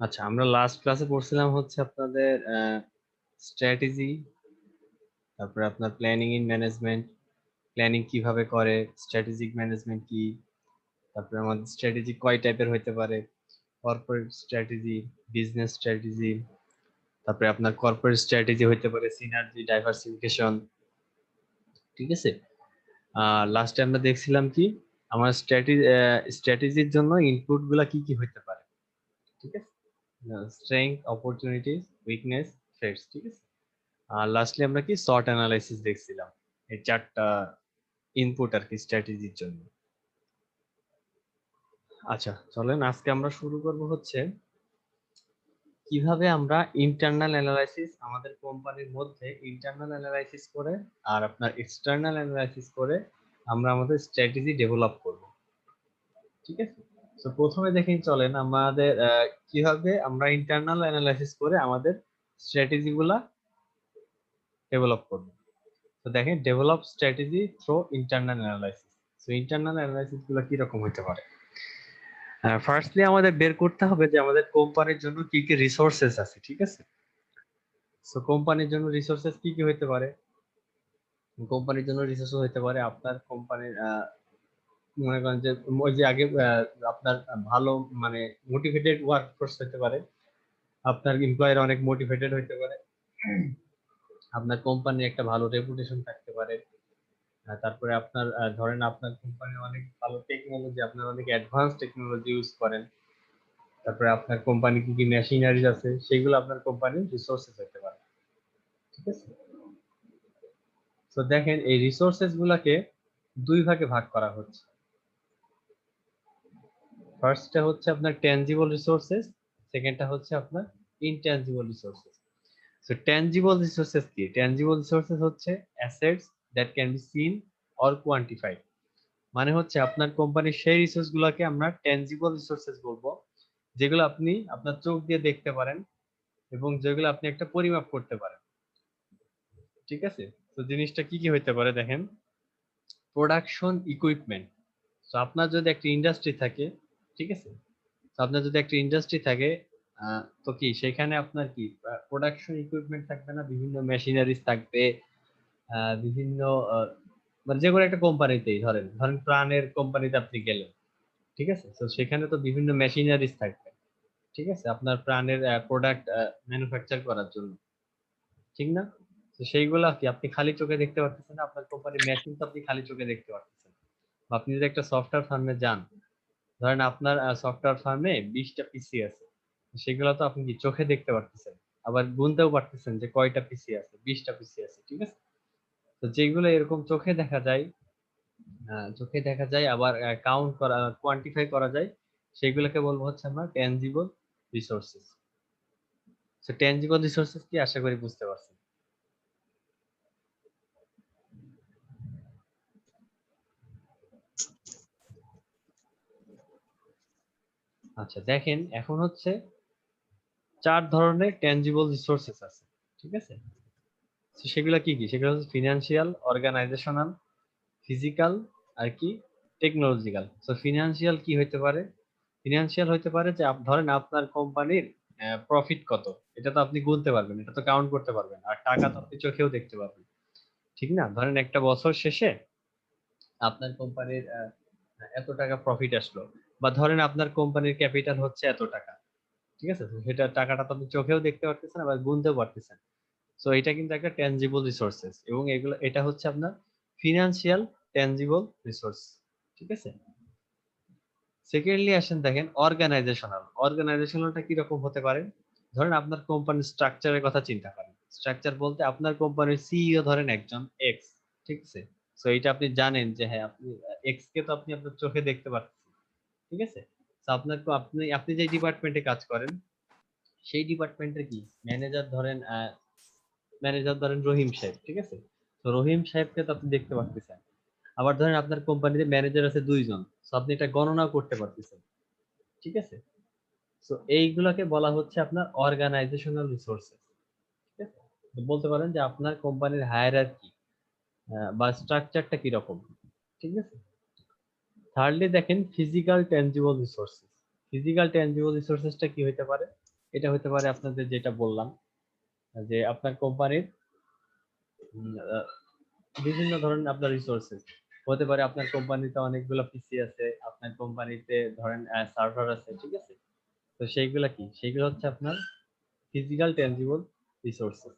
আচ্ছা, আমরা লাস্ট ক্লাসে পড়ছিলাম হচ্ছে আপনাদের স্ট্র্যাটেজি, তারপরে আপনার প্ল্যানিং ইন ম্যানেজমেন্ট, প্ল্যানিং কিভাবে করে, স্ট্র্যাটেজিক ম্যানেজমেন্ট কি, তারপরে আমাদের স্ট্র্যাটেজি কয় টাইপের হইতে পারে, কর্পোরেট স্ট্র্যাটেজি, বিজনেস স্ট্র্যাটেজি, তারপরে আপনার কর্পোরেট স্ট্র্যাটেজি হইতে পারে সিনার্জি, ডাইভার্সিফিকেশন। ঠিক আছে। লাস্টে আমরা দেখছিলাম কি আমার স্ট্র্যাটেজির জন্য ইনপুট গুলা কি কি হইতে পারে। ঠিক আছে, স্ট্রেংথ, অপরচুনিটিস, উইকনেস, থ্রেটস। ঠিক আছে। আর লাস্টলি আমরা কি শর্ট অ্যানালাইসিস দেখছিলাম, এই চারটা ইনপুট আর কি স্ট্র্যাটেজির জন্য। আচ্ছা, চলেন আজকে আমরা শুরু করব হচ্ছে কিভাবে আমরা ইন্টারনাল অ্যানালাইসিস আমাদের কোম্পানির মধ্যে ইন্টারনাল অ্যানালাইসিস করে আর আপনার এক্সটার্নাল অ্যানালাইসিস করে আমরা আমাদের স্ট্র্যাটেজি ডেভেলপ করব। ঠিক আছে। তো প্রথমে দেখেন, চলেন আমাদের কিভাবে আমরা ইন্টারনাল অ্যানালাইসিস করে আমাদের স্ট্র্যাটেজি গুলা ডেভেলপ করব। তো দেখেন, develop strategy through internal analysis. তো ইন্টারনাল অ্যানালাইসিস গুলো কিরকম হতে পারে? ফার্স্টলি আমাদের বের করতে হবে যে আমাদের কোম্পানির জন্য কি কি রিসোর্সেস আছে। ঠিক আছে। তো কোম্পানির জন্য রিসোর্সেস কি কি হতে পারে? কোম্পানির জন্য রিসোর্স হতে পারে আপনার কোম্পানির মনে করেন যে ওই যে আগে আপনার ভালো মানে মোটিভেটেড ওয়ার্ক ফোর্স হতে পারে, আপনার এমপ্লয়ের অনেক মোটিভেটেড হতে পারে, আপনার কোম্পানির একটা ভালো রেপুটেশন থাকতে পারে, তারপরে আপনার ধরেন আপনার কোম্পানি অনেক ভালো টেকনোলজি, আপনার অনেক অ্যাডভান্স টেকনোলজি ইউজ করেন, তারপরে আপনার কোম্পানি কি কি মেশিনারিজ আছে সেগুলো আপনার কোম্পানির রিসোর্সেস হতে পারে। ঠিক আছে। তো দেখেন, এই রিসোর্সেস গুলাকে দুই ভাগে ভাগ করা হচ্ছে। ফার্স্টটা হচ্ছে আপনার ট্যানজিবল রিসোর্সেস, সেকেন্ডটা হচ্ছে আপনার intangible resources. So tangible resources কি? ট্যানজিবল রিসোর্সেস হচ্ছে assets that can be seen or কোয়ান্টিফাইড। মানে হচ্ছে আপনার কোম্পানির সেই রিসোর্স গুলোকে আমরা ট্যানজিবল রিসোর্সেস বলবো, যেগুলো আপনি আপনার চোখ দিয়ে দেখতে পারেন এবং যেগুলো আপনি একটা পরিমাপ করতে পারেন। ঠিক আছে। তো জিনিসটা কি কি হইতে পারে দেখেন, প্রোডাকশন ইকুইপমেন্ট। তো আপনার যদি একটা ইন্ডাস্ট্রি থাকে, ঠিক আছে, তো আপনার যদি একটা ইন্ডাস্ট্রি থাকে, তো কি সেখানে আপনার কি প্রোডাকশন ইকুইপমেন্ট থাকবে না, বিভিন্ন মেশিনারিজ থাকবে, বিভিন্ন মানে যে কোনো একটা কোম্পানিতেই ধরেন ধরেন প্রাণের কোম্পানিতে আপনি গেলেন, ঠিক আছে, তো সেখানে তো বিভিন্ন মেশিনারিজ থাকবে। ঠিক আছে, আপনার প্রাণের প্রোডাক্ট ম্যানুফ্যাকচার করার জন্য, ঠিক না? তো সেইগুলা কি আপনি খালি চোখে দেখতে পারতেছেন না, আপনার কোম্পানির মেশিন তো আপনি খালি চোখে দেখতে পারতেছেন। বা আপনি যদি একটা সফটওয়্যার ফার্মে যান, ধরেন আপনার সফটওয়্যার ফার্মে 20টা পিসি আছে, সেগুলো তো আপনি কি চোখে দেখতে পারতেছেন, আবার গুনতেও পারতেছেন যে কয়টা পিসি আছে, 20টা পিসি আছে। ঠিক আছে। তো যেগুলো এরকম চোখে দেখা যায়, চোখে দেখা যায় আবার কাউন্ট করা, কোয়ান্টিফাই করা যায়, সেগুলোকে বলবো হচ্ছে আমরা tangible resources. So tangible resources কি, আশা করি বুঝতে পারছেন। আচ্ছা দেখেন, এখন হচ্ছে চার ধরনের ট্যানজিবল রিসোর্সেস আছে। ঠিক আছে। তো সেগুলো কি কি? সেগুলো হচ্ছে ফিনান্সিয়াল, অর্গানাইজেশনাল, ফিজিক্যাল, আর কি টেকনোলজিক্যাল। তো ফিনান্সিয়াল কি হইতে পারে? ফিনান্সিয়াল হইতে পারে যে ধরেন আপনার কোম্পানির প্রফিট কত, এটা তো আপনি গুনতে পারবেন, এটা তো কাউন্ট করতে পারবেন, আর টাকা তো আপনি চোখেও দেখতে পারবেন। ঠিক না? ধরেন একটা বছর শেষে আপনার কোম্পানির এত টাকা প্রফিট আসলো, বা ধরেন আপনার কোম্পানির ক্যাপিটাল হচ্ছে এত টাকা। ঠিক আছে, তো সেটা টাকাটা তো আপনি চোখেও দেখতে পারতেছেন, আবার গুনতেও পারতেছেন। সো এটা কিন্তু একটা ট্যানজিবল রিসোর্সেস, এবং এগুলো এটা হচ্ছে আপনার ফিনান্সিয়াল ট্যানজিবল রিসোর্স। ঠিক আছে। সেকেন্ডলি আসেন দেখেন অর্গানাইজেশনাল। অর্গানাইজেশনালটা কিরকম হতে পারে? ধরেন আপনার কোম্পানির স্ট্রাকচারের কথা চিন্তা করেন। স্ট্রাকচার বলতে আপনার কোম্পানির সিইও ধরেন একজন এক্স। ঠিক আছে। সো এটা আপনি জানেন যে হ্যাঁ, আপনি এক্স কে তো আপনি আপনার চোখে দেখতে পাচ্ছেন। ঠিক আছে। তো আপনার আপনি আপনি যে ডিপার্টমেন্টে কাজ করেন, সেই ডিপার্টমেন্টের কি ম্যানেজার ধরেন রহিম সাহেব। ঠিক আছে। তো রহিম সাহেবকে তো আপনি দেখতে পাচ্ছেন। আবার ধরেন আপনার কোম্পানিতে ম্যানেজার আছে 2 জন, তো আপনি এটা গণনা করতে পারতেছেন। ঠিক আছে। তো এইগুলাকে বলা হচ্ছে আপনার অর্গানাইজেশনাল রিসোর্সেস। ঠিক আছে। তো বলতে পারেন যে আপনার কোম্পানির হায়ারার্কি বা স্ট্রাকচারটা কিরকম। ঠিক আছে। থার্ডলি দেখেন physical tangible resources. Physical tangible রিসোর্সেসটা কি হতে পারে? এটা হতে পারে আপনাদের যেটা বললাম যে আপনার কোম্পানির বিভিন্ন ধরনের আপনার রিসোর্সেস হতে পারে। আপনার কোম্পানিতে অনেকগুলো পিসি আছে, আপনার কোম্পানিতে ধরেন সার্ভার আছে, ঠিক আছে? তো সেইগুলা কি? সেইগুলো হচ্ছে আপনার ফিজিক্যাল ট্যানজিবল রিসোর্সেস,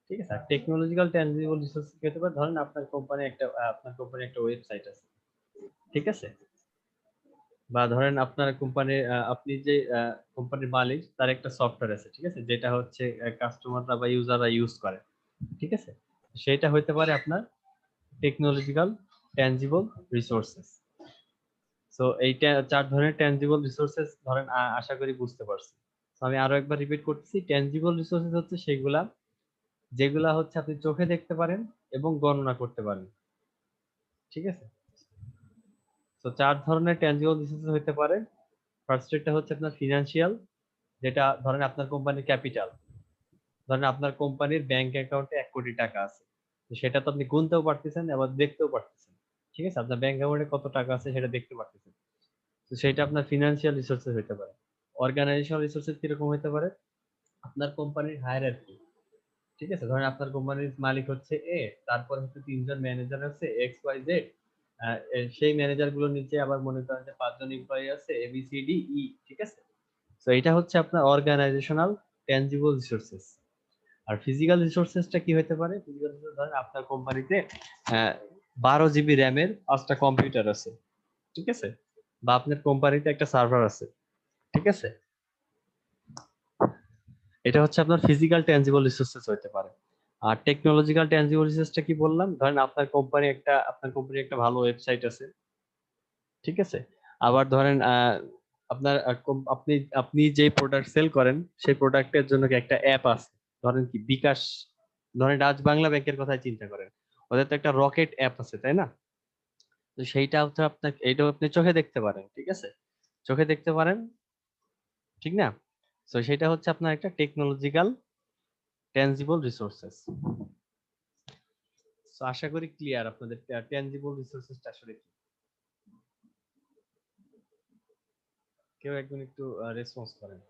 ঠিক আছে? আর টেকনোলজিক্যাল ট্যানজিবল রিসোর্স কি হতে পারে? ধরেন আপনার কোম্পানির একটা ওয়েবসাইট আছে, ঠিক আছে? বা ধরেন আপনার কোম্পানির আপনি যে কোম্পানির মালিক তার একটা সফটওয়্যার আছে, ঠিক আছে, যেটা হচ্ছে কাস্টমাররা বা ইউজাররা ইউজ করে, ঠিক আছে? সেটা হইতে পারে আপনার টেকনোলজিক্যাল ট্যানজিবল রিসোর্সেস। সো এইটা 4 ধরনের ট্যানজিবল রিসোর্সেস ধরেন আশা করি বুঝতে পারছি। তো আমি আরো একবার রিপিট করতেছি, ট্যানজিবল রিসোর্সেস হচ্ছে সেগুলা যেগুলা হচ্ছে আপনি চোখে দেখতে পারেন এবং গণনা করতে পারেন, ঠিক আছে? তো 4 ধরনের ট্যানজিবল রিসোর্সেস হতে পারে। ফার্স্ট একটা হচ্ছে আপনার ফিনান্সিয়াল, যেটা ধরেন আপনার কোম্পানির ক্যাপিটাল। ধরেন আপনার কোম্পানির ব্যাংক অ্যাকাউন্টে 1 কোটি টাকা আছে, তো সেটা তো আপনি গুনতেও পারতেছেন আবার দেখতেও পারতেছেন, ঠিক আছে? আপনার ব্যাংক অ্যাকাউন্টে কত টাকা আছে সেটা দেখতে পারতেছেন, তো সেটা আপনার ফিনান্সিয়াল রিসোর্সেস হতে পারে। অর্গানাইজেশনাল রিসোর্সেস কিরকম হতে পারে? আপনার কোম্পানির হায়ারার্কি, ঠিক আছে? ধরেন আপনার কোম্পানির মালিক হচ্ছে এ, তারপর হচ্ছে 3 জন ম্যানেজার আছে এক্স ওয়াই জেড, সেই ম্যানেজার গুলোর নিচে আবার মনে করেন যে 5 জন এমপ্লয়ি আছে A B C D E, ঠিক আছে? তো এটা হচ্ছে আপনার অর্গানাইজেশনাল ট্যানজিবল রিসোর্সেস। আর ফিজিক্যাল রিসোর্সেসটা কি হতে পারে? ফিজিক্যাল রিসোর্স ধরেন আপনার কোম্পানিতে 12 জিবি র্যামের 5টা কম্পিউটার আছে, ঠিক আছে? বা আপনার কোম্পানিতে একটা সার্ভার আছে, ঠিক আছে? এটা হচ্ছে আপনার ফিজিক্যাল ট্যানজিবল রিসোর্সেস হতে পারে। আর টেকনোলজিক্যাল ট্যানজিবল রিসোর্সটা কি বললাম? ধরেন আপনার কোম্পানির একটা ভালো ওয়েবসাইট আছে, ঠিক আছে? আবার ধরেন আপনার আপনি আপনি যে প্রোডাক্ট সেল করেন সেই প্রোডাক্টের জন্য কি একটা অ্যাপ আছে, ধরেন কি বিকাশ, ধরেন ডাচ বাংলা ব্যাংকের কথাই চিন্তা করেন, ওদের তো একটা রকেট অ্যাপ আছে, তাই না? তো সেইটা হচ্ছে আপনার, এইটাও আপনি চোখে দেখতে পারেন, ঠিক আছে? চোখে দেখতে পারেন, ঠিক না? তো সেটা হচ্ছে আপনার একটা টেকনোলজিক্যাল ট্যানজিবল রিসোর্সেস। তো আশা করি ক্লিয়ার আপনাদের ট্যানজিবল রিসোর্সেসটা আসলে কি। কেউ একজন একটু রেসপন্স করেন।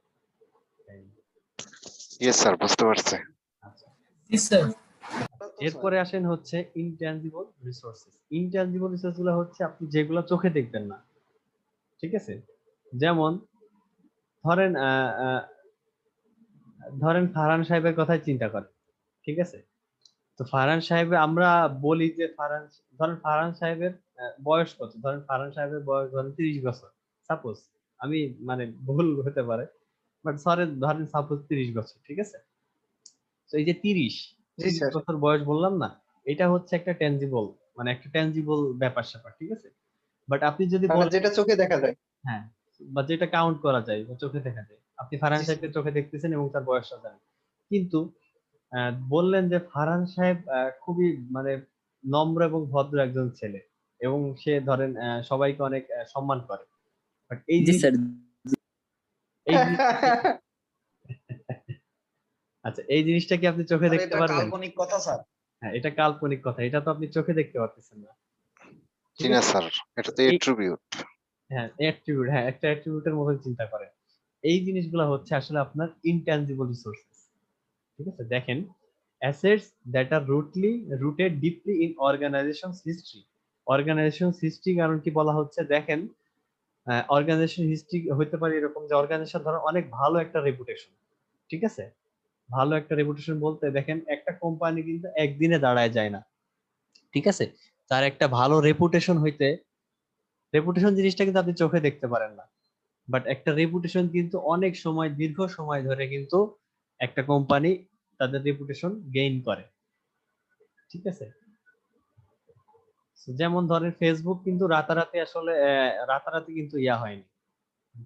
ইয়েস স্যার, বুঝতে পারছি। আচ্ছা, জি স্যার। এরপরে আসেন হচ্ছে ইনট্যানজিবল রিসোর্সেস। ইনট্যানজিবল রিসোর্স গুলো হচ্ছে আপনি যেগুলো চোখে দেখবেন না, ঠিক আছে? যেমন ধরেন ধরেন ফারহান সাহেবের কথাই চিন্তা করেন, ঠিক আছে? তো ফারহান সাহেব, আমরা বলি যে ধরেন ফারহান সাহেবের বয়স কত? ধরেন ফারহান সাহেবের বয়স ধরেন 30 বছর, সাপোজ, আমি মানে ভুল হতে পারে, বাট ধরেন সাপোজ 30 বছর, ঠিক আছে? তো এই যে 30 জি স্যার। বছর বয়স বললাম না, এটা হচ্ছে একটা ট্যানজিবল, মানে একটা ট্যানজিবল ব্যাপার স্যাপার, ঠিক আছে? বাট আপনি যদি মানে বলেন, যেটা চোখে দেখা যায়। হ্যাঁ, বা যেটা কাউন্ট করা যায় বা চোখে দেখা যায়, আপনি ফারহান জি সাহেবকে স্যার। চোখে দেখতেছেন এবং তার বয়সটা জানেন, কিন্তু বললেন যে ফারহান সাহেব খুবই মানে নম্র এবং ভদ্র একজন ছেলে এবং সে ধরেন সবাইকে অনেক সম্মান করে, বাট এই জি জিনিস স্যার। এই জিনিসটা কি আচ্ছা, এই জিনিসটা কি আপনি চোখে স্যার, দেখতে এটা পারবেন? কাল্পনিক কথা স্যার। হ্যাঁ, এটা কাল্পনিক কথা, এটা তো আপনি চোখে দেখতে পারতেছেন না, জি ঠিক না আছে? স্যার, এটা তো এই এট্রিবিউট। হ্যাঁ অ্যাট্রিবিউট, হ্যাঁ একটা অ্যাট্রিবিউটের মতো চিন্তা করেন। এই জিনিসগুলো হচ্ছে আসলে আপনার ইনট্যানজিবল রিসোর্সেস, ঠিক আছে? দেখেন, assets that are rooted deeply in organisation's history. Organisation history কারণ কি বলা হচ্ছে? দেখেন, অর্গানাইজেশন হিস্ট্রি হতে পারে এরকম যে অর্গানাইজেশন ধরো অনেক ভালো একটা রেপুটেশন, ঠিক আছে? ভালো একটা রেপুটেশন বলতে দেখেন একটা কোম্পানি কিন্তু একদিনে দাঁড়ায় যায় না, ঠিক আছে? তার একটা ভালো রেপুটেশন হইতে, রেপুটেশন জিনিসটা কিন্তু আপনি চোখে দেখতে পারেন না, বাট একটা রেপুটেশন কিন্তু অনেক সময়, দীর্ঘ সময় ধরে কিন্তু একটা কোম্পানি তাদের রেপুটেশন গেইন করে, ঠিক আছে? যেমন ধরেন ফেসবুক কিন্তু রাতারাতি আসলে রাতারাতি কিন্তু ইয়া হয়নি।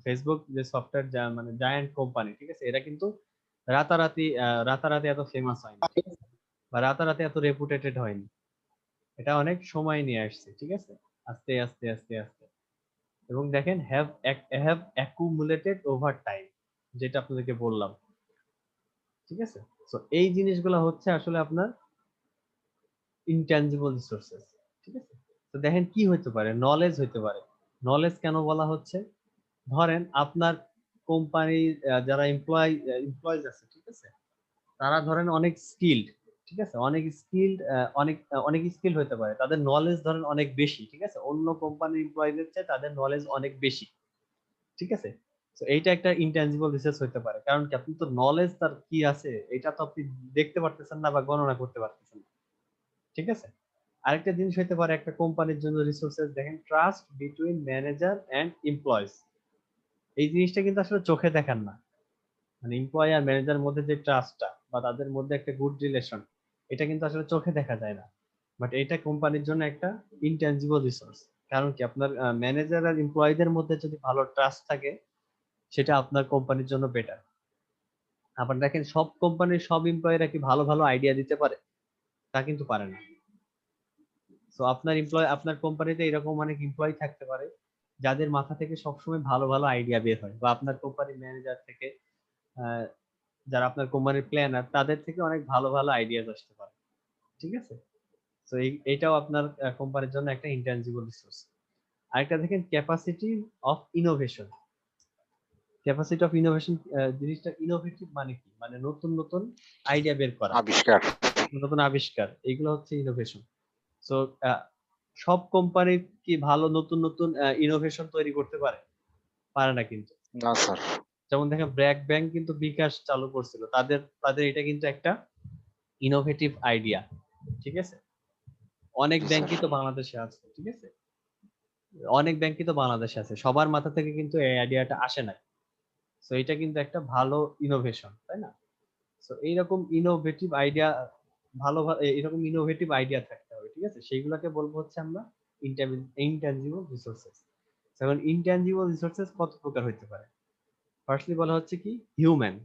ফেসবুক যে সফটওয়্যার মানে জায়ান্ট কোম্পানি, ঠিক আছে, এরা কিন্তু রাতারাতি এত ফেমাস হয়নি, ঠিক আছে? বা রাতারাতি এত রেপুটেটেড হয়নি, এটা অনেক সময় নিয়ে আসছে, ঠিক আছে? আস্তে আস্তে আস্তে আস্তে, এবং দেখেন হ্যাভ অ্যাকুমুলেটেড ওভার টাইম, যেটা আপনাদেরকে বললাম, ঠিক আছে? তো এই জিনিসগুলো হচ্ছে আসলে আপনার ইনট্যানজিবল রিসোর্সেস, ঠিক আছে? তো দেখেন কি হতে পারে, নলেজ হতে পারে। নলেজ কেন বলা হচ্ছে? ধরেন আপনার কোম্পানি যারা এমপ্লয়িজ আছে, ঠিক আছে, তারা ধরেন অনেক স্কিলড, ঠিক আছে, অনেক স্কিলড, অনেক স্কিলড হতে পারে, তাদের নলেজ ধরেন অনেক বেশি, ঠিক আছে, অন্য কোম্পানির এমপ্লয়িজের চেয়ে তাদের নলেজ অনেক বেশি, ঠিক আছে। তো এইটা একটা ইনট্যানজিবল রিসোর্স হতে পারে, কারণ কি আপনি তো নলেজ তার কি আছে এটা তো আপনি দেখতে পারতেছেন না বা গণনা করতে পারতেছেন না, ঠিক আছে। আরেকটা জিনিস হতে পারে একটা কোম্পানির জন্য রিসোর্সেস, দেখেন trust between manager and employees. এই জিনিসটা কিন্তু আসলে চোখে দেখার না, মানে এমপ্লয়ি আর ম্যানেজার মধ্যে যে ট্রাস্টটা বা তাদের মধ্যে একটা গুড রিলেশন, এটা কিন্তু আসলে চোখে দেখা যায় না, বাট এটা কোম্পানির জন্য একটা ইনট্যানজিবল রিসোর্স। কারণ কি আপনার ম্যানেজার আর এমপ্লয়ীদের মধ্যে যদি ভালো ট্রাস্ট থাকে, সেটা আপনার কোম্পানির জন্য বেটার। আবার দেখেন সব কোম্পানির সব এমপ্লয়িরা কি ভালো ভালো আইডিয়া দিতে পারে? তা কিন্তু পারে না। তো আপনার কোম্পানিতে এরকম অনেক এমপ্লয়ি থাকতে পারে যাদের মাথা থেকে সবসময় ভালো ভালো আইডিয়া বের হয়, বা আপনার কোম্পানির ম্যানেজার থেকে, আহ, যারা আপনার কোম্পানির প্ল্যানার, তাদের থেকে অনেক ভালো ভালো আইডিয়া আসতে পারে, ঠিক আছে। তো এইটাও আপনার কোম্পানির জন্য একটা ইনট্যানজিবল রিসোর্স। আরেকটা দেখেন capacity of innovation. Capacity of innovation জিনিসটা, ইনোভেটিভ মানে কি, মানে নতুন নতুন আইডিয়া বের করা, আবিষ্কার। নতুন নতুন আবিষ্কার, এইগুলো হচ্ছে ইনোভেশন। সো সব কোম্পানি কি ভালো নতুন নতুন ইনোভেশন তৈরি করতে পারে? পারে না কিন্তু। না স্যার। যেমন দেখেন ব্র্যাক ব্যাংক কিন্তু বিকাশ চালু করছিল, তাদের তাদের এটা কিন্তু একটা ইনোভেটিভ আইডিয়া, ঠিক আছে। অনেক জি স্যার। ব্যাংকই তো বাংলাদেশে আছে, ঠিক আছে, অনেক ব্যাংকই তো বাংলাদেশে আছে, সবার মাথা থেকে কিন্তু এই আইডিয়াটা আসে না। সো এটা কিন্তু একটা ভালো ইনোভেশন, তাই না? সো এইরকম ইনোভেটিভ আইডিয়া, এরকম ইনোভেটিভ আইডিয়া থাকতে হবে, ঠিক আছে, সেইগুলোকে বলবো হচ্ছে আমরা ইনট্যানজিবল রিসোর্সেস। এখন ইনট্যানজিবল রিসোর্সেস কত প্রকার হতে পারে? ফার্স্টলি বলা হচ্ছে কি হিউম্যান।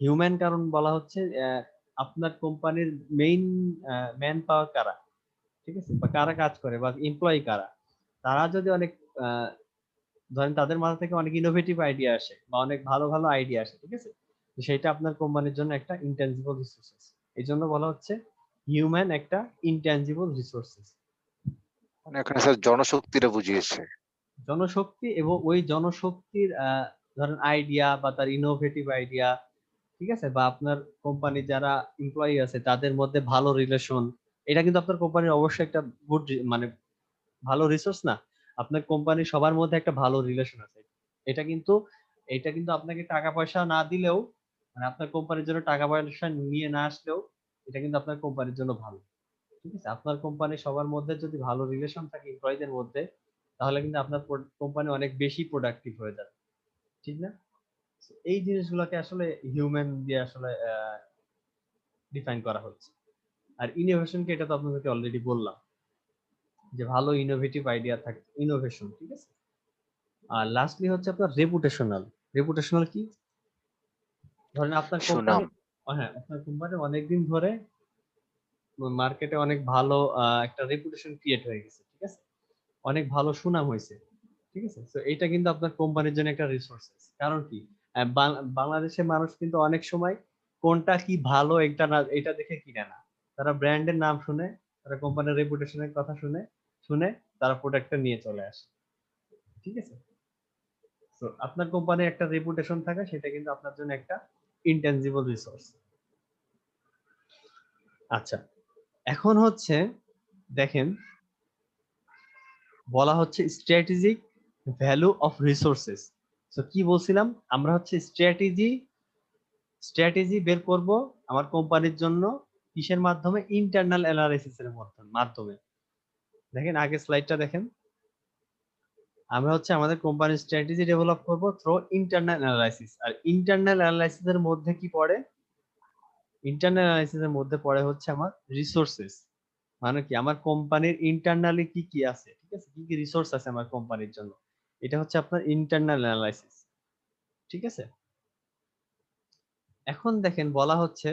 হিউম্যান কারণ বলা হচ্ছে আপনার কোম্পানির মেইন ম্যান পাওয়ার কারা, ঠিক আছে, বা কারা কাজ করে বা এমপ্লয়ি কারা, তারা যদি অনেক আহ, ধরেন তাদের মাথা থেকে অনেক ইনোভেটিভ আইডিয়া আসে বা অনেক ভালো ভালো আইডিয়া আসে, ঠিক আছে, তো সেটা আপনার কোম্পানির জন্য একটা ইনট্যানজিবল রিসোর্সেস। এই জন্য বলা হচ্ছে হিউম্যান একটা ইনট্যানজিবল রিসোর্সেস। মানে এখানে স্যার জনশক্তিটা বুঝিয়েছে। জনশক্তি, এবং ওই জনশক্তির ধরেন আইডিয়া বা তার ইনোভেটিভ আইডিয়া, ঠিক আছে, বা আপনার কোম্পানির যারা এমপ্লয়ি আছে তাদের মধ্যে ভালো রিলেশন, এটা কিন্তু আপনার কোম্পানির অবশ্যই একটা গুড, মানে ভালো রিসোর্স না? আপনার কোম্পানির সবার মধ্যে একটা ভালো রিলেশন আছে, এটা কিন্তু এটা কিন্তু আপনাকে টাকা পয়সা না দিলেও, মানে আপনার কোম্পানির জন্য টাকা পয়সা নিয়ে না আসলেও, এটা কিন্তু আপনার কোম্পানির জন্য ভালো, ঠিক আছে। আপনার কোম্পানি সবার মধ্যে যদি ভালো রিলেশন থাকে এমপ্লয়ীদের মধ্যে, তাহলে কিন্তু আপনার কোম্পানি অনেক বেশি প্রোডাক্টিভ হয়ে যাবে, ঠিক না? So, এই জিনিসগুলোকে আসলে হিউম্যান দিয়ে আসলে ডিফাইন করা হচ্ছে। আর ইনোভেশনকে এটা তো আপনাদেরকে অলরেডি বললাম, যে ভালো ইনোভেটিভ আইডিয়া থাকে, ইনোভেশন, ঠিক আছে। আর লাস্টলি হচ্ছে আপনার রেপুটেশনাল। রেপুটেশনাল কি? ধরেন আপনার কোম্পানি, সুনাম। হ্যাঁ, আপনার কোম্পানি অনেকদিন ধরে মার্কেটে অনেক ভালো একটা রেপুটেশন ক্রিয়েট হয়ে গেছে, ঠিক আছে, অনেক ভালো সুনাম হয়েছে, ঠিক আছে। তো এটা কিন্তু আপনার কোম্পানির জন্য একটা রিসোর্সেস। কারণ কি বাংলাদেশের মানুষ কিন্তু অনেক সময় কোনটা কি ভালো এটা না, এটা দেখে কিনে না, তারা ব্র্যান্ডের নাম শুনে, তারা কোম্পানির রেপুটেশনের কথা শুনে শুনে তারা প্রোডাক্টটা নিয়ে চলে আসে, ঠিক আছে। তো আপনার কোম্পানির একটা রেপুটেশন থাকে, সেটা কিন্তু আপনার জন্য একটা ইনটেনজিবল রিসোর্স। আচ্ছা, এখন হচ্ছে দেখেন বলা হচ্ছে স্ট্র্যাটেজিক ভ্যালু অফ রিসোর্সেস। তো কি বলছিলাম আমরা, হচ্ছে স্ট্র্যাটেজি বের করব আমার কোম্পানির জন্য কিসের মাধ্যমে? ইন্টারনাল অ্যানালাইসিস এর মাধ্যমে। দেখেন আগে স্লাইডটা দেখেন, আমরা হচ্ছে আমাদের কোম্পানির স্ট্র্যাটেজি ডেভেলপ করব থ্রু ইন্টারনাল অ্যানালাইসিস। আর ইন্টারনাল অ্যানালাইসিস এর মধ্যে কি পড়ে? ইন্টারনাল অ্যানালাইসিস এর মধ্যে পড়ে হচ্ছে আমার রিসোর্সেস, মানে কি আমার কোম্পানির ইন্টারনালি কি কি আছে, ঠিক আছে, কি কি রিসোর্স আছে আমার কোম্পানির জন্য, এটা হচ্ছে আপনার ইন্টারনাল অ্যানালাইসিস, ঠিক আছে। এখন দেখেন বলা হচ্ছে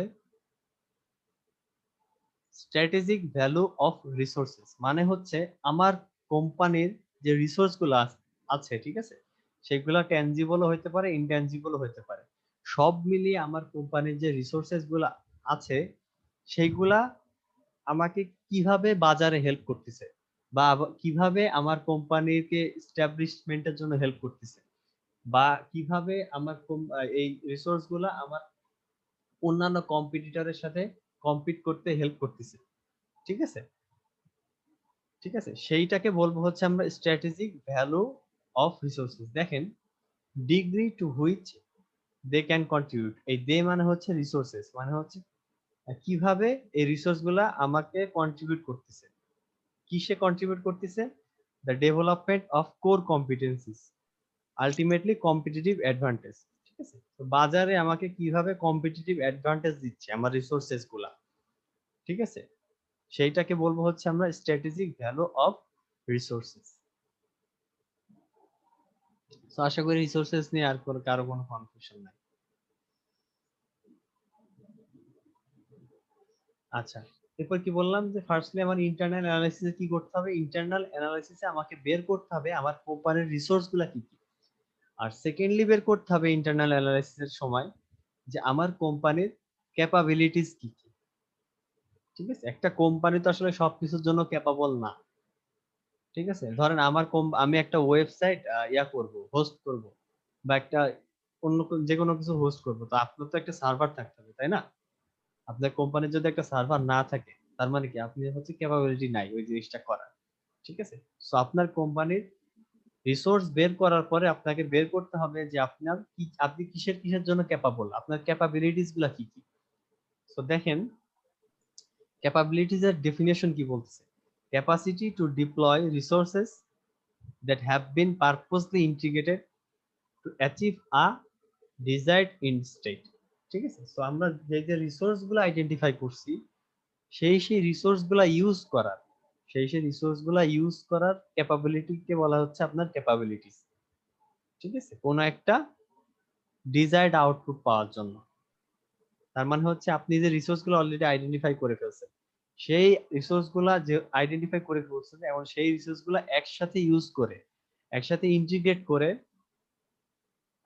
স্ট্র্যাটেজিক ভ্যালু অফ রিসোর্সেস, মানে হচ্ছে আমার কোম্পানির যে রিসোর্স গুলো আছে, ঠিক আছে, সেগুলা ট্যানজিবলও হইতে পারে, ইনট্যানজিবলও হইতে পারে। সব মিলিয়ে আমার কোম্পানির যে রিসোর্সেস গুলা আছে, সেইগুলা আমাকে কিভাবে বাজারে হেল্প করতেছে, বা কিভাবে আমার কোম্পানিকে এস্টাবলিশমেন্টের জন্য হেল্প করতেছে, বা কিভাবে আমার এই রিসোর্স গুলা আমার অন্যান্য কম্পিটিটরের সাথে কম্পিট করতে হেল্প করতেছে। ঠিক আছে, ঠিক আছে, সেইটাকে বলবো হচ্ছে আমরা স্ট্র্যাটেজিক ভ্যালু অফ রিসোর্সেস। দেখেন, degree to which they can contribute, এই দে মানে হচ্ছে রিসোর্সেস, মানে হচ্ছে কিভাবে এই রিসোর্স গুলা আমাকে কন্ট্রিবিউট করতেছে। কিসে কন্ট্রিবিউট করতেছে? The development of core competencies, ultimately competitive advantage. ঠিক আছে, তো বাজারে আমাকে কিভাবে কম্পিটিটিভ অ্যাডভান্টেজ দিচ্ছে আমার রিসোর্সেস গুলা। ঠিক আছে, সেইটাকে বলবো হচ্ছে আমরা স্ট্র্যাটেজিক ভ্যালু অফ রিসোর্সেস। তো আশা করি রিসোর্সেস নিয়ে আর কারো কোনো কনফিউশন নাই। আচ্ছা, এরপর কি বললাম যে ফার্স্টলি আমার ইন্টারনাল অ্যানালাইসিসে কি করতে হবে, ইন্টারনাল অ্যানালাইসিসে আমাকে বের করতে হবে আমার কোম্পানির রিসোর্স গুলা কি কি। আর সেকেন্ডলি বের করতে হবে ইন্টারনাল অ্যানালাইসিসের সময় যে আমার কোম্পানির ক্যাপাবিলিটিস কি কি। ঠিক আছে, একটা কোম্পানি তো আসলে সবকিছুর জন্য ক্যাপাবল না। ঠিক আছে, ধরেন আমার আমি একটা ওয়েবসাইট করব, হোস্ট করব, বা একটা অন্য যে কোনো কিছু হোস্ট করব, তো আপনার তো একটা সার্ভার থাকতে হবে, তাই না? আপনার কোম্পানির যদি একটা সার্ভার না থাকে, তার মানে কি আপনি হচ্ছে ক্যাপাবিলিটি নাই ওই জিনিসটা করার। ঠিক আছে, সো আপনার কোম্পানির রিসোর্স বের করার পরে আপনাকে বের করতে হবে যে আপনার কি, আপনি কিসের কিসের জন্য ক্যাপাবল, আপনার ক্যাপাবিলিটিস গুলা কি কি। সো দেখেন, ক্যাপাবিলিটিস এর ডেফিনেশন কি বলতেছে, capacity to deploy resources that have been purposely integrated to achieve a desired end state. ঠিক আছে, সো আমরা যে যে রিসোর্স গুলো আইডেন্টিফাই করছি, সেই রিসোর্স গুলা ইউজ করার, সেই রিসোর্স গুলা ইউজ করার ক্যাপাবিলিটিকে বলা হচ্ছে আপনার ক্যাপাবিলিটিস। ঠিক আছে, কোন একটা ডিজায়ার্ড আউটপুট পাওয়ার জন্য। তার মানে হচ্ছে আপনি যে রিসোর্স গুলো অলরেডি আইডেন্টিফাই করে ফেলছেন, সেই রিসোর্স গুলা যে আইডেন্টিফাই করে ফেলছেন এবং সেই রিসোর্স গুলা একসাথে ইউজ করে, একসাথে ইন্টিগ্রেট করে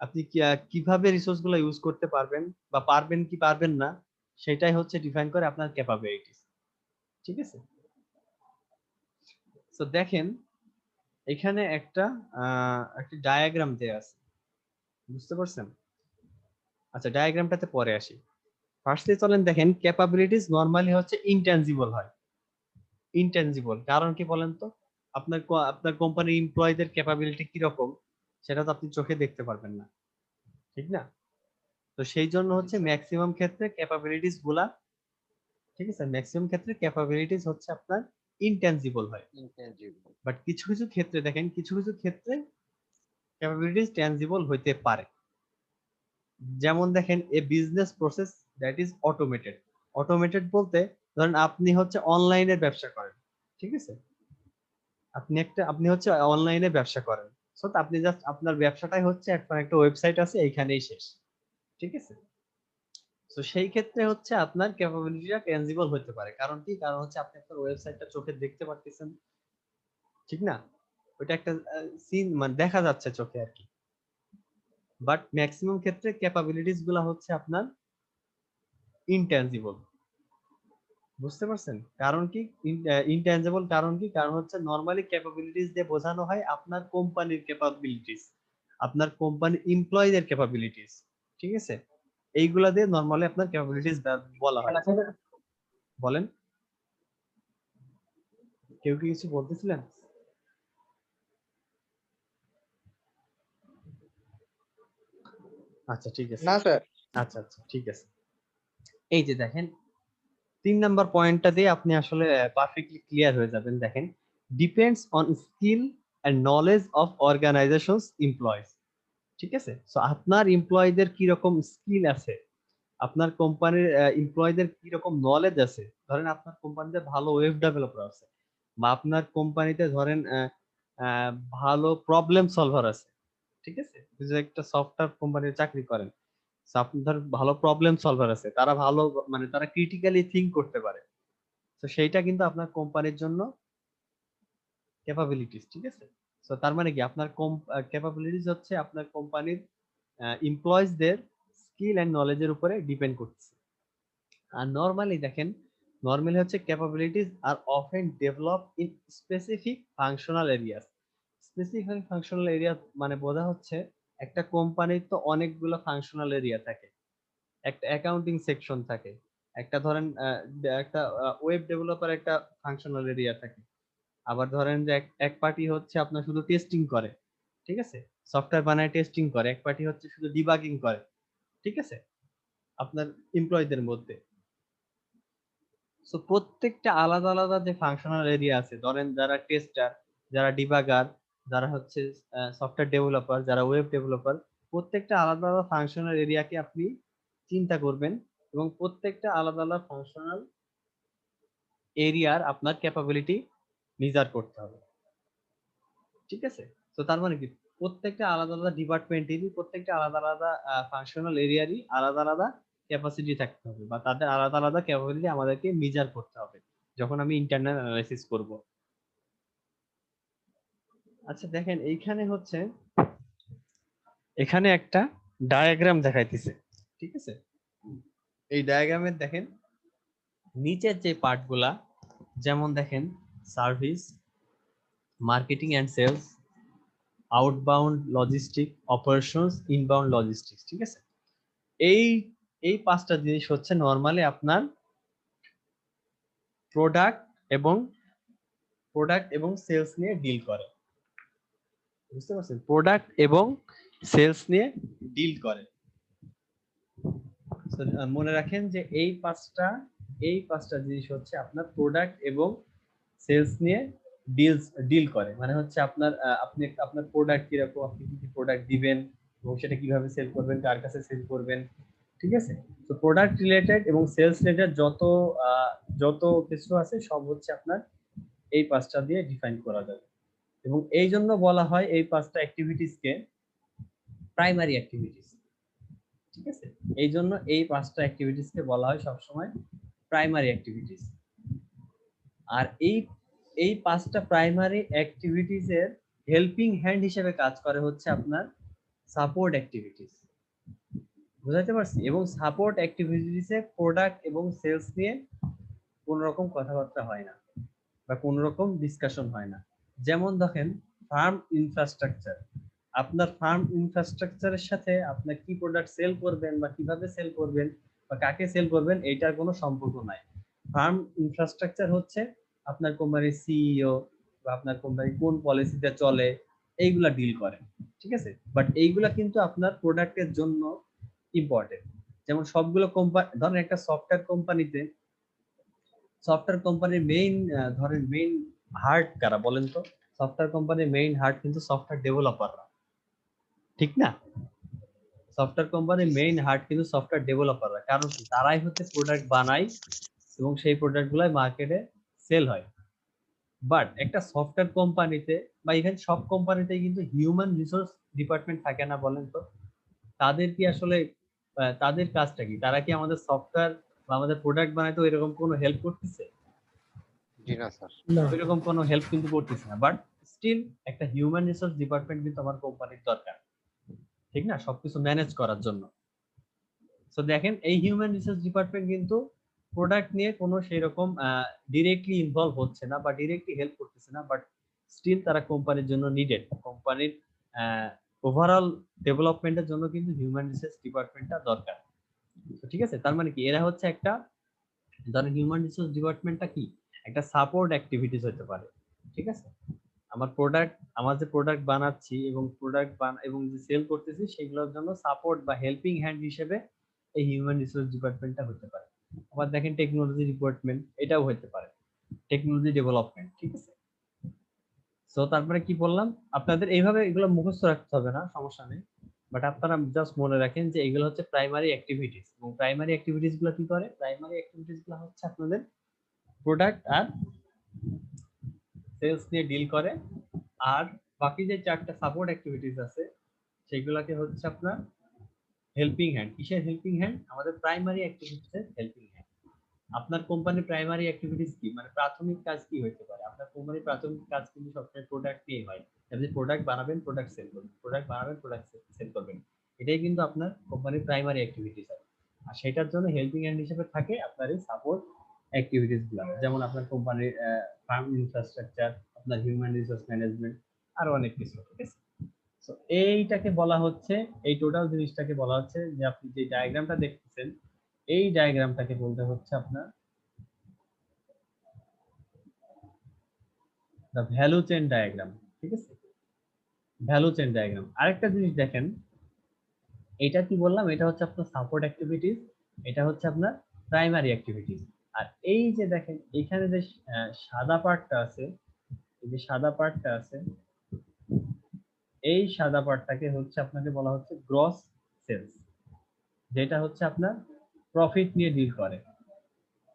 আপনি কিভাবে রিসোর্স গুলো ইউজ করতে পারবেন বা পারবেন কি পারবেন না, সেটাই হচ্ছে ডিফাইন করে আপনার ক্যাপাবিলিটিস। ঠিক আছে, তো দেখেন এখানে একটা ডায়াগ্রাম দেয়া আছে, বুঝতে পারছেন? আচ্ছা, ডায়াগ্রামটাতে পরে আসি। ফার্স্টলি চলেন দেখেন, ক্যাপাবিলিটিস নরমালি হচ্ছে ইনট্যানজিবল হয়। ইনট্যানজিবল কারণ কি বলেন তো? আপনার কোম্পানির এমপ্লয়ীদের ক্যাপাবিলিটি কি রকম, সেটা তো আপনি চোখে দেখতে পারবেন না, ঠিক না? তো সেই জন্য জি হচ্ছে স্যার। ম্যাক্সিমাম ক্ষেত্রে ক্যাপাবিলিটিস গুলা, ঠিক আছে, ম্যাক্সিমাম ক্ষেত্রে ক্যাপাবিলিটিস হচ্ছে আপনার ইনট্যানজিবল হয়। ইনটেনজিবল। বাট কিছু কিছু ক্ষেত্রে দেখেন, কিছু কিছু ক্ষেত্রে ক্যাপাবিলিটিস ট্যানজিবল হইতে পারে। যেমন দেখেন, এ business process that is automated. Automated বলতে ধরেন আপনি হচ্ছে অনলাইনে ব্যবসা করেন। ঠিক আছে, আপনি হচ্ছে অনলাইনে ব্যবসা করেন। সো আপনি জাস্ট আপনার ব্যবসাটাই হচ্ছে একটা ওয়েবসাইট আছে, এইখানেই শেষ। ঠিক আছে, তো সেই ক্ষেত্রে হচ্ছে আপনার ক্যাপাবিলিটিটা ট্যানজিবল হতে পারে। কারণ কি? কারণ হচ্ছে আপনি আপনার ওয়েবসাইটটা চোখে দেখতে পারতেছেন, ঠিক না? ওইটা একটা সিন, মানে দেখা যাচ্ছে চোখে আর কি। বাট ম্যাক্সিমাম ক্ষেত্রে ক্যাপাবিলিটিস গুলা হচ্ছে আপনার ইনট্যানজিবল। বুঝতে পারছেন কারণ কি? ইনট্যানজিবল কারণ কি? কারণ হচ্ছে নরমালি ক্যাপাবিলিটিস দিয়ে বোঝানো হয় আপনার কোম্পানির ক্যাপাবিলিটিস, আপনার কোম্পানি এমপ্লয়ীদের ক্যাপাবিলিটিস। ঠিক আছে, এইগুলা দিয়ে নরমালি আপনার ক্যাপাবিলিটিস বলা হয়। বলেন, কেউ কি কিছু বলতেছিলেন? আচ্ছা ঠিক আছে, না স্যার। আচ্ছা আচ্ছা ঠিক আছে। এই যে দেখেন, 3 নাম্বার পয়েন্টটা দিয়ে আপনি আসলে পারফেক্টলি ক্লিয়ার হয়ে যাবেন। দেখেন, depends on skill and knowledge of organisation's employees. ঠিক আছে, সো আপনার এমপ্লয়ীদের কি রকম স্কিল আছে, আপনার কোম্পানির এমপ্লয়ীদের কি রকম নলেজ আছে। ধরেন আপনার কোম্পানিতে ভালো ওয়েব ডেভেলপার আছে, বা আপনার কোম্পানিতে ধরেন আহ, ভালো প্রবলেম সলভার আছে। ঠিক আছে, আপনি যে একটা সফটওয়্যার কোম্পানিতে চাকরি করেন, so আপনার ভালো প্রবলেম সলভার আছে, তারা ভালো, মানে তারা ক্রিটিক্যালি থিঙ্ক করতে পারে। তো সেইটা কিন্তু আপনার কোম্পানির জন্য ক্যাপাবিলিটিস। ঠিক আছে, তো তার মানে কি আপনার ক্যাপাবিলিটিস হচ্ছে আপনার কোম্পানির এমপ্লয়িজদের স্কিল এন্ড নলেজের উপরে ডিপেন্ড করছে। আর নরমালি দেখেন, নরমালি হচ্ছে capabilities are often develop in specific functional areas. Specific functional area মানে বোঝা হচ্ছে একটা কোম্পানির তো অনেকগুলো ফাংশনাল এরিয়া থাকে, একটা অ্যাকাউন্টিং সেকশন থাকে, একটা ধরেন একটা ওয়েব ডেভেলপার একটা ফাংশনাল এরিয়া থাকে, আবার ধরেন যে এক পার্টি হচ্ছে আপনার শুধু টেস্টিং করে, ঠিক আছে, সফটওয়্যার বানায় টেস্টিং করে, এক পার্টি হচ্ছে শুধু ডিবাগিং করে, ঠিক আছে, আপনার এমপ্লয়ীদের মধ্যে। সো প্রত্যেকটা আলাদা আলাদা যে ফাংশনাল এরিয়া আছে, ধরেন যারা টেস্টার, যারা ডিবাগার, যারা হচ্ছে সফটওয়্যার ডেভেলপার, যারা ওয়েব ডেভেলপার, প্রত্যেকটা আলাদা আলাদা ফাংশনাল এরিয়াকে আপনি চিন্তা করবেন এবং প্রত্যেকটা আলাদা আলাদা ফাংশনাল এরিয়ার আপনার ক্যাপাবিলিটি মেজার করতে হবে, ঠিক আছে। তো তার মানে কি প্রত্যেকটা আলাদা আলাদা ডিপার্টমেন্টেরই, প্রত্যেকটা আলাদা আলাদা ফাংশনাল এরিয়ারই আলাদা আলাদা ক্যাপাসিটি থাকতে হবে, বা তাদের আলাদা আলাদা ক্যাপাবিলিটি আমাদেরকে মেজার করতে হবে যখন আমি ইন্টারনাল অ্যানালাইসিস করব। আচ্ছা দেখেন এইখানে হচ্ছে, এখানে একটা ডায়াগ্রাম দেখাইতেছে, ঠিক আছে। এই ডায়াগ্রামে দেখেন নিচের যে পার্টগুলা, যেমন দেখেন service, marketing and sales, outbound logistic, operations, inbound logistics, ঠিক আছে। এই এই পাঁচটা জিনিস হচ্ছে নরমালি আপনার প্রোডাক্ট এবং সেলস নিয়ে ডিল করে, বুঝতে পারছেন, প্রোডাক্ট এবং সেলস নিয়ে ডিল করে। So, মনে রাখেন যে এই পাঁচটা জিনিস হচ্ছে আপনার প্রোডাক্ট এবং সেলস নিয়ে ডিল করে, মানে হচ্ছে আপনার আপনি আপনার প্রোডাক্ট কিরকম, আপনি কি কি প্রোডাক্ট দিবেন এবং সেটা কিভাবে সেল করবেন, কার কাছে সেল করবেন, ঠিক আছে। তো প্রোডাক্ট রিলেটেড এবং সেলস রিলেটেড যত কিছু আছে সব হচ্ছে আপনার এই পাঁচটা দিয়ে ডিফাইন করা যাবে, এবং এই জন্য বলা হয় এই পাঁচটা অ্যাক্টিভিটিসকে প্রাইমারি অ্যাক্টিভিটিস, ঠিক আছে। এই জন্য এই পাঁচটা অ্যাক্টিভিটিসকে বলা হয় সবসময় প্রাইমারি অ্যাক্টিভিটিস। আর এই পাঁচটা প্রাইমারি অ্যাক্টিভিটিস এর হেল্পিং হ্যান্ড হিসেবে কাজ করে হচ্ছে আপনার সাপোর্ট অ্যাক্টিভিটিস, বুঝাতে পারছি। এবং সাপোর্ট অ্যাক্টিভিটিসে প্রোডাক্ট এবং সেলস নিয়ে কোন রকম কথাবার্তা হয় না বা কোন রকম ডিসকাশন হয় না। যেমন দেখেন ফার্ম ইনফ্রাস্ট্রাকচার, আপনার ফার্ম ইনফ্রাস্ট্রাকচারের সাথে আপনার কি প্রোডাক্ট সেল করবেন বা কিভাবে সেল করবেন বা কাকে সেল করবেন এইটার কোনো সম্পর্ক নাই। ফার্ম ইনফ্রাস্ট্রাকচার হচ্ছে আপনার কোম্পানির সিইও বা আপনার কোম্পানি কোন পলিসিতে চলে এইগুলা ডিল করে, ঠিক আছে। বাট এইগুলা কিন্তু আপনার প্রোডাক্টের জন্য ইম্পর্টেন্ট। যেমন সবগুলো কোম্পানি, ধরেন একটা সফটওয়্যার কোম্পানির মেইন হার্ট কারা বলেন তো? সফটওয়্যার কোম্পানির মেইন হার্ট কিন্তু সফটওয়্যার ডেভেলপাররা, ঠিক না? সফটওয়্যার কোম্পানির মেইন হার্ট কিন্তু সফটওয়্যার ডেভেলপাররা, কারণ কি তারাই হচ্ছে প্রোডাক্ট বানায় এবং সেই প্রোডাক্ট গুলাই মার্কেটে সেল হয়। বাট একটা সফটওয়্যার কোম্পানিতে বা ইভেন সব কোম্পানিতে কিন্তু হিউম্যান রিসোর্স ডিপার্টমেন্ট থাকে না, বলেন তো? তাদের কি আসলে তাদের কাজটা কি? তারা কি আমাদের সফটওয়্যার বা আমাদের প্রোডাক্ট বানাইতে এরকম কোনো হেল্প করতেছে? জি না স্যার। ওইরকম কোনো হেল্প কিন্তু করতেছে না। বাট স্টিল একটা হিউম্যান রিসোর্স ডিপার্টমেন্ট কিন্তু আমার কোম্পানির দরকার, ঠিক না, সবকিছু ম্যানেজ করার জন্য। সো দেখেন এই হিউম্যান রিসোর্স ডিপার্টমেন্ট কিন্তু প্রোডাক্ট নিয়ে কোনো সেই রকম ডিরেক্টলি ইনভলভ হচ্ছে না বা ডিরেক্টলি হেল্প করতেছে না, বাট স্টিল তারা কোম্পানির জন্য নিডেড, কোম্পানির ওভারঅল ডেভেলপমেন্টের জন্য কিন্তু হিউম্যান রিসোর্স ডিপার্টমেন্টটা দরকার। তো ঠিক আছে, তার মানে কি এরা হচ্ছে একটা, ধরেন হিউম্যান রিসোর্স ডিপার্টমেন্টটা কি একটা সাপোর্ট অ্যাক্টিভিটিস হতে পারে, ঠিক আছে। আমার যে প্রোডাক্ট বানাচ্ছি এবং যে সেল করতেছি সেগুলোর জন্য সাপোর্ট বা হেল্পিং হ্যান্ড হিসেবে এই হিউম্যান রিসোর্স ডিপার্টমেন্টটা হতে পারে। আবার দেখেন টেকনোলজি ডিপার্টমেন্ট, এটাও হতে পারে টেকনোলজি ডেভেলপমেন্ট, ঠিক আছে। সো তারপরে কি বললাম, আপনাদের এইভাবে এগুলো মুখস্থ রাখতে হবে না, সমস্যা নেই, বাট আপনারা জাস্ট মনে রাখেন যে এগুলো হচ্ছে প্রাইমারি অ্যাক্টিভিটিস। এবং প্রাইমারি অ্যাক্টিভিটিস গুলো কি করে? প্রাইমারি অ্যাক্টিভিটিস গুলো হচ্ছে আপনাদের প্রোডাক্ট আর সেলস নিয়ে ডিল করে। আর বাকি যে চারটা সাপোর্ট অ্যাক্টিভিটিস আছে সেগুলোকে হচ্ছে আপনার হেল্পিং হ্যান্ড। কিসের হেল্পিং হ্যান্ড? আমাদের প্রাইমারি অ্যাক্টিভিটিসের হেল্পিং হ্যান্ড। আপনার কোম্পানির প্রাইমারি অ্যাক্টিভিটিস কি, মানে প্রাথমিক কাজ কি হতে পারে? আপনার কোম্পানির প্রাথমিক কাজ কিন্তু সবসময় প্রোডাক্ট নিয়ে হয়। আপনি প্রোডাক্ট বানাবেন, প্রোডাক্ট সেল করবেন, প্রোডাক্ট বানাবেন, প্রোডাক্ট সেল করবেন, এটাই কিন্তু আপনার কোম্পানির প্রাইমারি অ্যাক্টিভিটিস হয়। আর সেটার জন্য হেল্পিং হ্যান্ড হিসেবে থাকে আপনার এই সাপোর্ট অ্যাক্টিভিটিস গুলো, যেমন আপনার কোম্পানির ফার্ম ইনফ্রাস্ট্রাকচার, আপনার হিউম্যান রিসোর্স ম্যানেজমেন্ট, আরো অনেক কিছু, ঠিক আছে। তো এইটাকে বলা হচ্ছে, এই টোটাল জিনিসটাকে বলা হচ্ছে যে আপনি যে ডায়াগ্রামটা দেখতেছেন এই ডায়াগ্রামটাকে বলতে হচ্ছে আপনার দ্য ভ্যালু চেইন ডায়াগ্রাম। ঠিক আছে, ভ্যালু চেইন ডায়াগ্রাম। আরেকটা জিনিস দেখেন, এটা কি বললাম, এটা হচ্ছে আপনার সাপোর্ট অ্যাক্টিভিটিস, এটা হচ্ছে আপনার প্রাইমারি অ্যাক্টিভিটিস। আর এই যে দেখেন এখানে যে সাদা পার্টটা আছে, এই যে সাদা পার্টটা আছে, এই সাদা পার্টটাকে হচ্ছে আপনাকে বলা হচ্ছে গ্রস সেলস, যেটা হচ্ছে আপনার প্রফিট নিয়ে ডিল করে।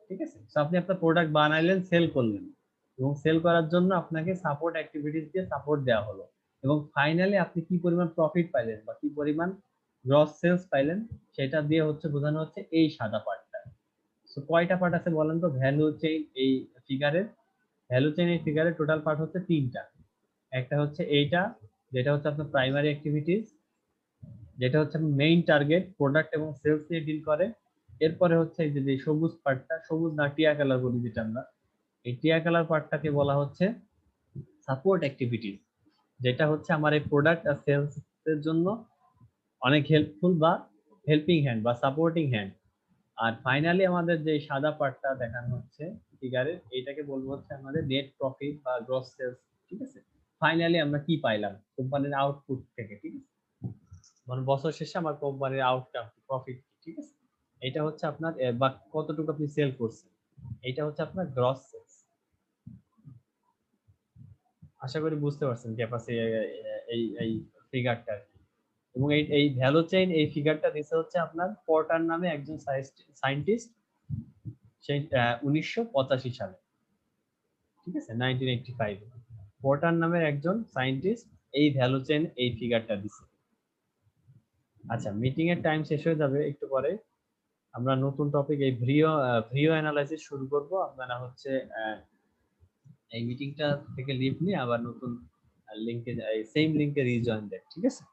ঠিক আছে, তো আপনি আপনার প্রোডাক্ট বানাইলেন, সেল করলেন, এবং সেল করার জন্য আপনাকে সাপোর্ট অ্যাক্টিভিটিস দিয়ে সাপোর্ট দেওয়া হলো, এবং ফাইনালি আপনি কি পরিমাণ প্রফিট পাইলেন বা কি পরিমাণ গ্রস সেলস পাইলেন, সেটা দিয়ে হচ্ছে বোঝানো হচ্ছে এই সাদা পার্টটা। সো কয়টা পার্ট আছে বলেন তো ভ্যালু চেইন এই ফিগারের? ভ্যালু চেইন এই ফিগারের টোটাল পার্ট হচ্ছে তিনটা। একটা হচ্ছে এইটা, যেটা হচ্ছে আপনার প্রাইমারি অ্যাক্টিভিটিস, যেটা হচ্ছে মেইন টার্গেট প্রোডাক্ট এবং সেলস নিয়ে ডিল করে। এরপরে হচ্ছে এই যে সবুজ পার্টটা, সবুজ না টিয়া কালার বলি যেটা আমরা, এই টিয়া কালার পার্টটাকে বলা হচ্ছে সাপোর্ট অ্যাক্টিভিটিস, যেটা হচ্ছে আমার এই প্রোডাক্ট আর সেলস এর জন্য অনেক হেল্পফুল বা হেল্পিং হ্যান্ড বা সাপোর্টিং হ্যান্ড। আর ফাইনালি আমাদের যে সাদা পার্টটা দেখানো হচ্ছে ফিগারে, এইটাকে বলবো হচ্ছে আমাদের নেট প্রফিট বা গ্রস সেলস। ঠিক আছে, ফাইনালি আমরা কি পাইলাম কোম্পানির আউটপুট থেকে। ঠিক আছে, মানে বছর শেষে আমার কোম্পানির আউটকাম প্রফিট। ঠিক আছে, এটা হচ্ছে আপনার বা কতটুকু আপনি সেল করছেন, এটা হচ্ছে আপনার গ্রস সেলস। আশা করি বুঝতে পারছেন ক্যাপাসি এই এই ফিগারটা। এবং এই এই ভ্যালু চেইন এই ফিগারটা দিছে হচ্ছে আপনার পর্টার নামে একজন সায়েন্টিস্ট, সেই 1985 সালে। ঠিক আছে, 1985 পর্টার নামের একজন সায়েন্টিস্ট এই ভ্যালু চেইন এই ফিগারটা দিছে। আচ্ছা, মিটিং এর টাইম শেষ হয়ে যাবে একটু পরে, আমরা নতুন টপিক এই ভিও অ্যানালাইসিস শুরু করব। আপনারা হচ্ছে এই মিটিংটা থেকে লিভ নিয়ে আবার নতুন লিংকে, সেম লিংকে রিজয়েন দেন। ঠিক আছে।